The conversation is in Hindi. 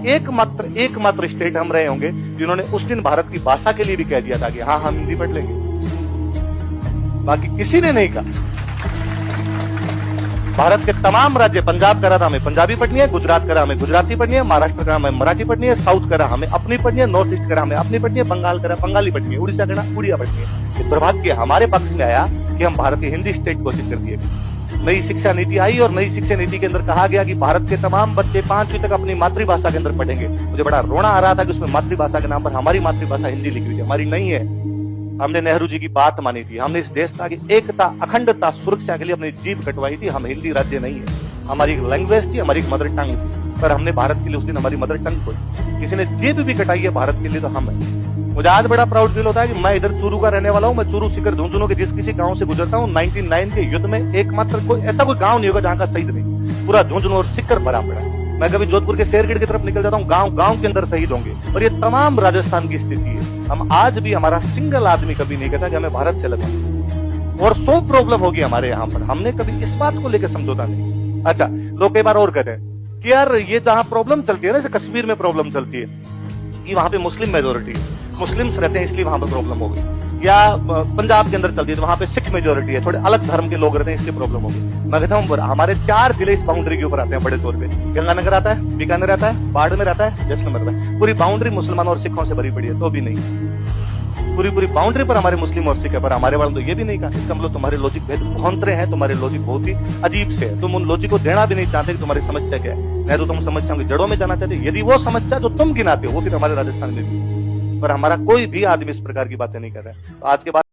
एकमात्र स्टेट हम रहे होंगे जिन्होंने उस दिन भारत की भाषा के लिए भी कह दिया था कि हाँ हम हिंदी पढ़ लेंगे। बाकी किसी ने नहीं कहा। भारत के तमाम राज्य, पंजाब करा था हमें पंजाबी पढ़नी है, गुजरात करा हमें गुजराती पढ़नी है, महाराष्ट्र करा हमें मराठी पढ़नी है, साउथ करा हमें अपनी पढ़नी है, नॉर्थ ईस्ट करा हमें अपनी पढ़नी है, बंगाल करा बंगाली पढ़नी है, उड़ीसा करा उड़िया पढ़नी है। ये दुर्भाग्य हमारे पक्ष में आया कि हम भारत की हिंदी स्टेट घोषित कर दिए। नई शिक्षा नीति आई और नई शिक्षा नीति के अंदर कहा गया कि भारत के तमाम बच्चे 5वीं तक अपनी मातृभाषा के अंदर पढ़ेंगे। मुझे बड़ा रोना आ रहा था कि उसमें मातृभाषा के नाम पर हमारी मातृभाषा हिंदी लिखी हुई है। हमारी नहीं है। हमने नेहरू जी की बात मानी थी, हमने इस देश की एकता, अखंडता, सुरक्षा के लिए अपनी जीभ कटवाई थी। हम हिंदी राज्य नहीं है। हमारी एक लैंग्वेज थी, हमारी एक मदर टंग थी, पर हमने भारत के लिए उस दिन हमारी मदर टंग खोई। किसी ने जीभ भी कटाई है भारत के लिए तो हम है। मुझे आज बड़ा प्राउड फील होता है कि मैं इधर चूरू का रहने वाला हूँ। मैं चूरू सीकर झुंझुनू के जिस किसी गांव से गुजरता हूँ, 99 के युद्ध में एकमात्र कोई ऐसा कोई गांव नहीं होगा जहां का शहीद नहीं। पूरा झुंझुनू और सीकर भरा पड़ा है। मैं कभी जोधपुर के शेरगढ़ की तरफ निकल जाता हूँ, गांव के अंदर शहीद होंगे। और ये तमाम राजस्थान की स्थिति है। हम आज भी, हमारा सिंगल आदमी कभी नहीं कहता कि हमें भारत से लगा। और 100 प्रॉब्लम होगी हमारे यहाँ पर, हमने कभी इस बात को लेकर समझौता नहीं। अच्छा, लोग कई बार और कहते हैं कि यार ये जहाँ प्रॉब्लम चलती है ना, जैसे कश्मीर में प्रॉब्लम चलती है कि वहां पे मुस्लिम मेजोरिटी है, मुस्लिम्स रहते हैं इसलिए वहां पर प्रॉब्लम हो गई। या पंजाब के अंदर चलती है तो वहां पे सिख मेजोरिटी है, थोड़े अलग धर्म के लोग रहते हैं इसलिए प्रॉब्लम हो गई। मैं कहता हूँ हमारे 4 जिले इस बाउंड्री के ऊपर आते हैं बड़े तौर पे। गंगानगर आता है, बीकानेर आता है, बाड़मेर आता है, जैसलमेर आता है। पूरी बाउंड्री मुसलमानों और सिखों से भरी पड़ी है, तो भी नहीं। पूरी बाउंड्री पर हमारे मुस्लिम और सिख है, पर हमारे वालों तो ये भी नहीं कहा। इसका मतलब तुम्हारे लॉजिक भेद भौंतरे हैं, तुम्हारे लॉजिक बहुत ही अजीब से है। तुम उन लॉजिक को देना भी नहीं चाहते कि तुम्हारी समस्या क्या है। नहीं तो तुम समस्याओं की जड़ों में जाना चाहते। यदि वो समस्या जो तुम गिनाते हो वो फिर हमारे राजस्थान में भी, पर हमारा कोई भी आदमी इस प्रकार की बातें नहीं कर रहा है। तो आज के बाद